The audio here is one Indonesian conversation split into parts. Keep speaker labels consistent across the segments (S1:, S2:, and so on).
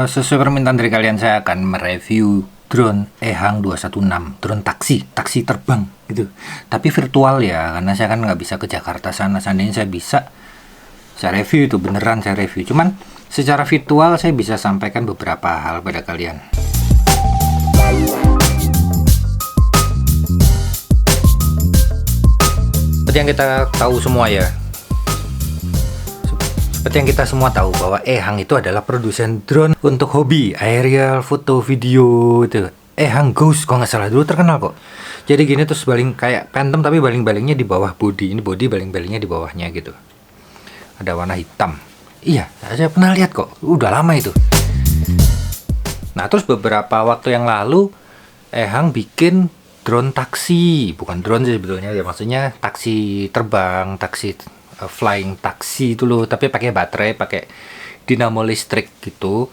S1: Sesuai permintaan dari kalian, saya akan mereview drone Ehang 216, drone taksi terbang gitu. Tapi virtual ya, karena saya kan nggak bisa ke Jakarta sana. Seandainya saya bisa, saya review itu beneran saya review. Cuman secara virtual saya bisa sampaikan beberapa hal pada kalian. Seperti yang kita tahu semua ya, seperti yang kita semua tahu bahwa Ehang itu adalah produsen drone untuk hobi, aerial, foto, video itu. Ehang Ghost kalau nggak salah dulu terkenal kok. Jadi gini terus baling kayak Phantom tapi baling-balingnya di bawah body. Ini body baling-balingnya di bawahnya gitu. Ada warna hitam. Iya, saya pernah lihat kok. Udah lama itu. Nah, terus beberapa waktu yang lalu Ehang bikin drone taksi, bukan drone sih sebetulnya ya, maksudnya taksi terbang, taksi flying taksi itu loh, tapi pakai baterai, pakai dinamo listrik gitu.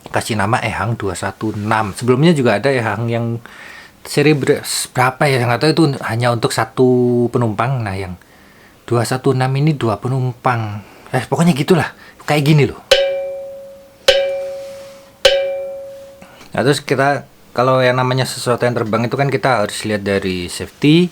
S1: Kasih nama Ehang 216. Sebelumnya juga ada Ehang yang seri berapa ya, nggak tahu, itu hanya untuk satu penumpang. Nah, yang 216 ini 2 penumpang. Pokoknya gitulah, kayak gini loh. Nah, terus kita kalau yang namanya sesuatu yang terbang itu kan kita harus lihat dari safety,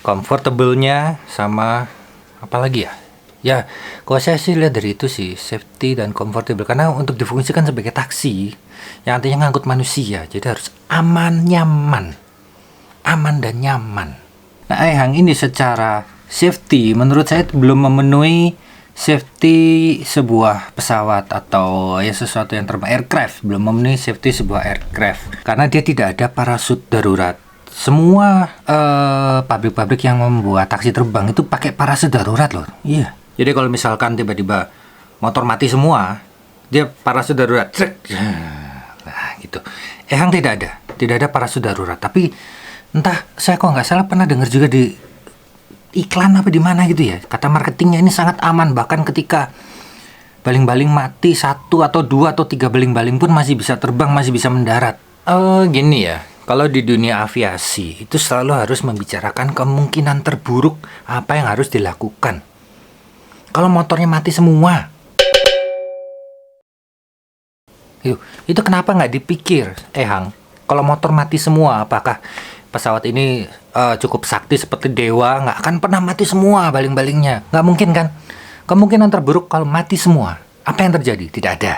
S1: comfortable-nya, sama apa lagi ya? Ya, kalau saya sih lihat dari itu sih, safety dan comfortable. Karena untuk difungsikan sebagai taksi, yang artinya ngangkut manusia, jadi harus aman, nyaman. Aman dan nyaman. Nah, Ehang ini secara safety, menurut saya belum memenuhi safety sebuah pesawat atau ya sesuatu yang terbang, aircraft. Belum memenuhi safety sebuah aircraft. Karena dia tidak ada parasut darurat. Semua pabrik-pabrik yang membuat taksi terbang itu pakai parasut darurat loh. Iya. Jadi kalau misalkan tiba-tiba motor mati semua, dia parasut darurat. Nah gitu. Ehang tidak ada parasut darurat. Tapi entah, saya kok nggak salah pernah dengar juga di iklan apa di mana gitu ya. Kata marketingnya ini sangat aman. Bahkan ketika baling-baling mati 1 atau 2 atau 3 baling-baling pun masih bisa terbang, masih bisa mendarat. Gini ya. Kalau di dunia aviasi itu selalu harus membicarakan kemungkinan terburuk apa yang harus dilakukan. Kalau motornya mati semua, itu kenapa nggak dipikir, Ehang? Kalau motor mati semua, apakah pesawat ini cukup sakti seperti dewa, nggak akan pernah mati semua baling-balingnya? Nggak mungkin kan? Kemungkinan terburuk kalau mati semua, apa yang terjadi? Tidak ada.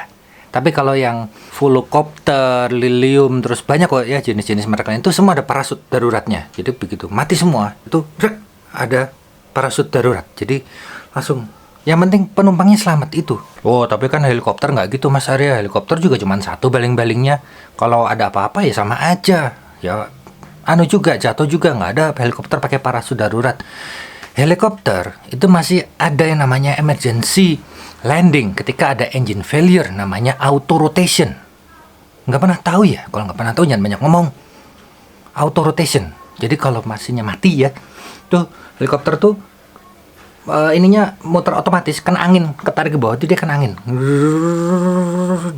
S1: Tapi kalau yang Volocopter, Lilium, terus banyak kok ya jenis-jenis merek lain, itu semua ada parasut daruratnya. Jadi begitu mati semua, itu ada parasut darurat. Jadi langsung, yang penting penumpangnya selamat itu. Oh, tapi kan helikopter nggak gitu Mas Arya. Helikopter juga cuma 1 baling-balingnya. Kalau ada apa-apa ya sama aja. Ya, juga jatuh juga, nggak ada helikopter pakai parasut darurat. Helikopter itu masih ada yang namanya emergency landing ketika ada engine failure, namanya auto rotation. Nggak pernah tahu ya? Kalau nggak pernah tahu jangan banyak ngomong. Auto rotation. Jadi kalau mesinnya mati ya, tuh helikopter tuh ininya muter otomatis, kena angin, ketarik ke bawah itu dia kena angin.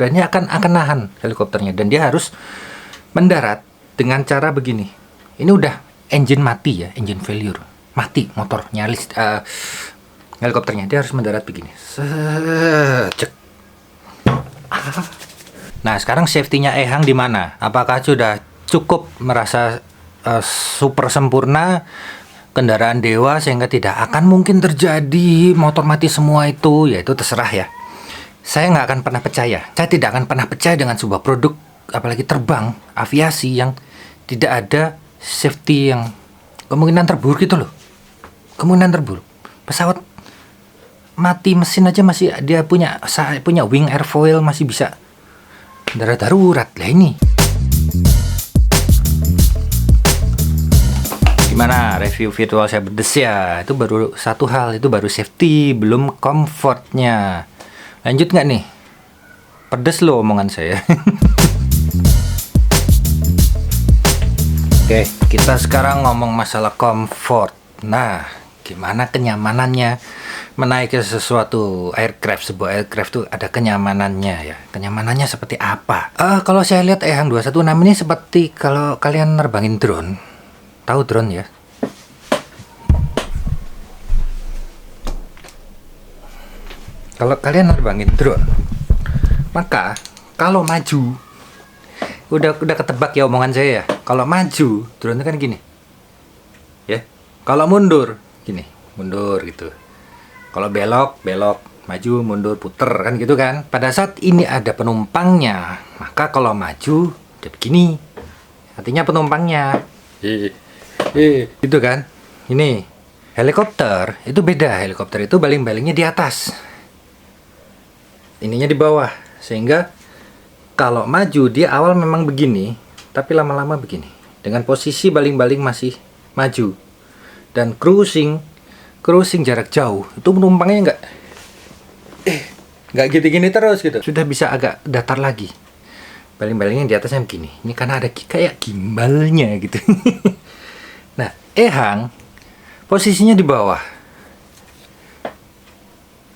S1: Dan dia akan nahan helikopternya, dan dia harus mendarat dengan cara begini. Ini udah engine mati ya, engine failure. Mati motor, nyaris helikopternya, dia harus mendarat begini. Nah, sekarang safety-nya Ehang di mana? Apakah sudah cukup merasa super sempurna, kendaraan dewa sehingga tidak akan mungkin terjadi motor mati semua itu? Ya itu terserah ya. Saya nggak akan pernah percaya. Saya tidak akan pernah percaya dengan sebuah produk, apalagi terbang, aviasi yang tidak ada safety yang kemungkinan terburuk itu loh. Kemungkinan terburuk. Pesawat mati mesin aja masih dia punya wing airfoil, masih bisa darurat. Lah ini gimana review virtual saya pedes ya? Itu baru satu hal, itu baru safety, belum comfortnya. Lanjut nggak nih? Pedes loh omongan saya. Oke, kita sekarang ngomong masalah comfort. Nah, gimana kenyamanannya menaiki sesuatu aircraft, sebuah aircraft tuh ada kenyamanannya ya. Kenyamanannya seperti apa? Kalau saya lihat Ehang 216 ini seperti kalau kalian nerbangin drone. Tahu drone ya? Kalau kalian nerbangin drone, Maka kalau maju, udah ketebak ya omongan saya ya. Kalau maju, drone kan gini, ya. Kalau mundur, gini, mundur gitu. Kalau belok, maju, mundur, puter kan gitu kan. Pada saat ini ada penumpangnya, maka kalau maju udah begini, artinya penumpangnya. Gitu kan. Ini helikopter itu beda. Helikopter itu baling-balingnya di atas, ininya di bawah, sehingga kalau maju dia awal memang begini, tapi lama-lama begini, dengan posisi baling-baling masih maju. Dan cruising jarak jauh itu penumpangnya nggak gini-gini terus gitu, sudah bisa agak datar lagi, baling-balingnya di atasnya begini. Ini karena ada kayak gimbalnya gitu. Nah, Ehang posisinya di bawah,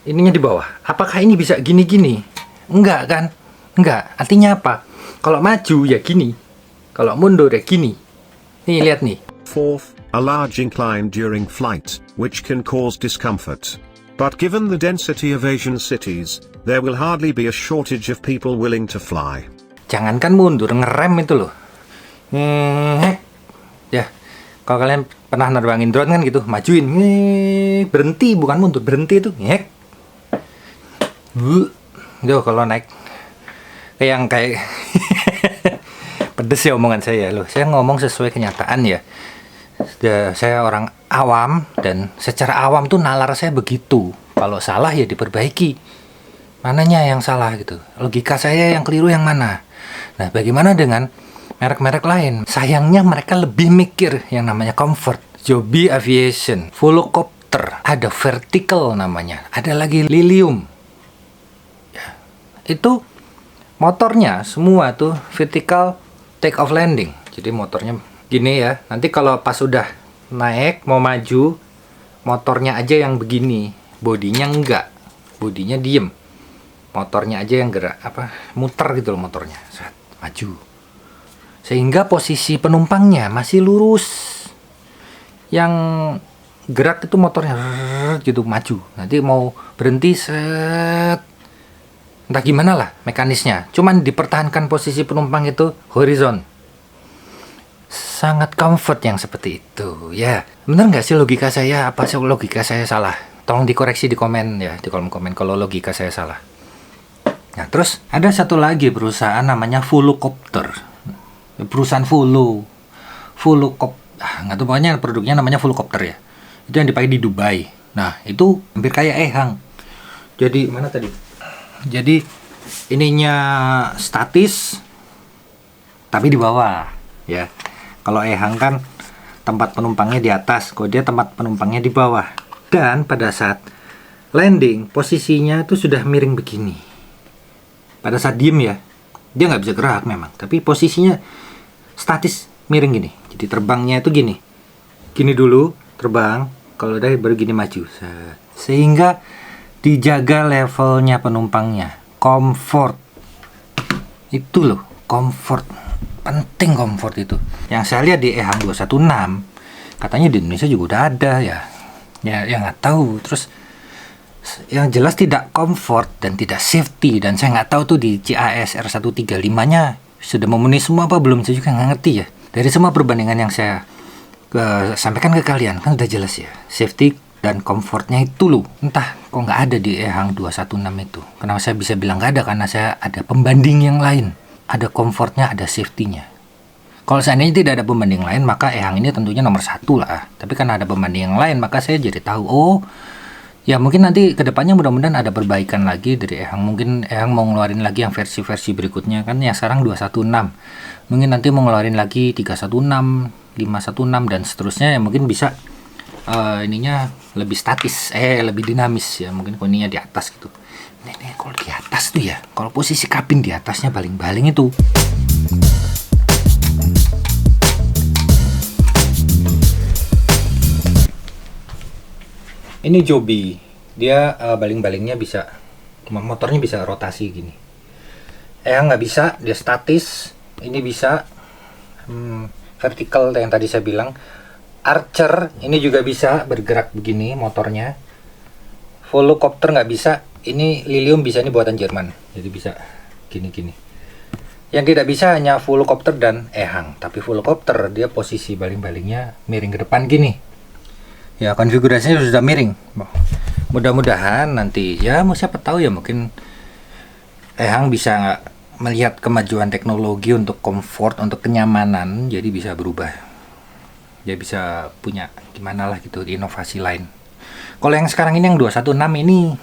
S1: ininya di bawah. Apakah ini bisa gini-gini? Enggak kan? Enggak. Artinya apa? Kalau maju ya gini, kalau mundur ya gini. Nih lihat nih.
S2: Fourth, a large incline during flight, which can cause discomfort. But given the density of Asian cities, there will hardly be a shortage of people willing to fly.
S1: Jangankan mundur, ngerem itu loh. Ya, kalau kalian pernah nerbangin drone kan gitu, majuin, berhenti, bukan mundur, berhenti itu, Tuh kalau naik kayak pedes ya omongan saya loh. Saya ngomong sesuai kenyataan ya. Saya orang awam, dan secara awam tuh nalar saya begitu. Kalau salah ya diperbaiki. Mananya yang salah gitu. Logika saya yang keliru yang mana? Nah, bagaimana dengan merek-merek lain? Sayangnya mereka lebih mikir yang namanya comfort. Joby Aviation, Volocopter, ada Vertical namanya, ada lagi Lilium. Ya, itu motornya semua tuh vertical take off landing. Jadi motornya gini ya. Nanti kalau pas udah naik mau maju, motornya aja yang begini, bodinya enggak, bodinya diem, motornya aja yang gerak, muter gitu loh motornya, maju, sehingga posisi penumpangnya masih lurus, yang gerak itu motornya gitu maju. Nanti mau berhenti entah gimana lah mekanisnya, cuman dipertahankan posisi penumpang itu horizon. Sangat comfort yang seperti itu ya. Bener nggak sih logika saya? Apa sih logika saya salah? Tolong dikoreksi di komen ya, di kolom komen kalau logika saya salah. Nah, terus ada satu lagi perusahaan namanya Volocopter, perusahaan nggak tahu, pokoknya produknya namanya Volocopter ya. Itu yang dipakai di Dubai. Nah, itu hampir kayak Ehang. Jadi mana tadi? Jadi ininya statis tapi di bawah ya. Kalau Ehang kan tempat penumpangnya di atas, kalau dia tempat penumpangnya di bawah. Dan pada saat landing posisinya itu sudah miring begini. Pada saat diem ya, dia nggak bisa gerak memang, tapi posisinya statis miring gini. Jadi terbangnya itu gini dulu terbang, kalau udah baru gini maju. Sehingga dijaga levelnya penumpangnya, comfort itu loh, comfort penting, comfort itu. Yang saya lihat di Ehang 216 katanya di Indonesia juga udah ada ya nggak tahu. Terus yang jelas tidak comfort dan tidak safety, dan saya nggak tahu tuh di CAS R135 nya sudah memenuhi semua apa belum, saya juga nggak ngerti ya. Dari semua perbandingan yang saya sampaikan ke kalian kan udah jelas ya, safety dan comfortnya itu loh, entah kok nggak ada di Ehang 216 itu. Kenapa saya bisa bilang nggak ada? Karena saya ada pembanding yang lain, ada comfortnya, ada safety-nya. Kalau seandainya tidak ada pembanding lain, maka Ehang ini tentunya nomor 1 lah. Tapi karena ada pembanding yang lain, maka saya jadi tahu, oh ya mungkin nanti kedepannya mudah-mudahan ada perbaikan lagi dari Ehang. Mungkin Ehang mau ngeluarin lagi yang versi-versi berikutnya, kan ya sekarang 216, mungkin nanti mau ngeluarin lagi 316, 516 dan seterusnya, yang mungkin bisa ininya lebih statis, lebih dinamis ya, mungkin kondisinya di atas gitu. Nih kalau di atas tuh ya, kalau posisi kabin di atasnya baling-baling itu. Ini Joby, dia baling-balingnya bisa, motornya bisa rotasi gini. Nggak bisa, dia statis. Ini bisa vertical yang tadi saya bilang. Archer ini juga bisa bergerak begini motornya. Volocopter nggak bisa. Ini Lilium bisa, ini buatan Jerman, jadi bisa gini. Yang tidak bisa hanya fullcopter dan Ehang, tapi fullcopter dia posisi baling-balingnya miring ke depan gini. Ya, konfigurasinya sudah miring. Mudah-mudahan nanti ya, mau siapa tahu ya, mungkin Ehang bisa melihat kemajuan teknologi untuk comfort, untuk kenyamanan, jadi bisa berubah. Dia bisa punya gimana lah gitu, inovasi lain. Kalau yang sekarang ini yang 216 ini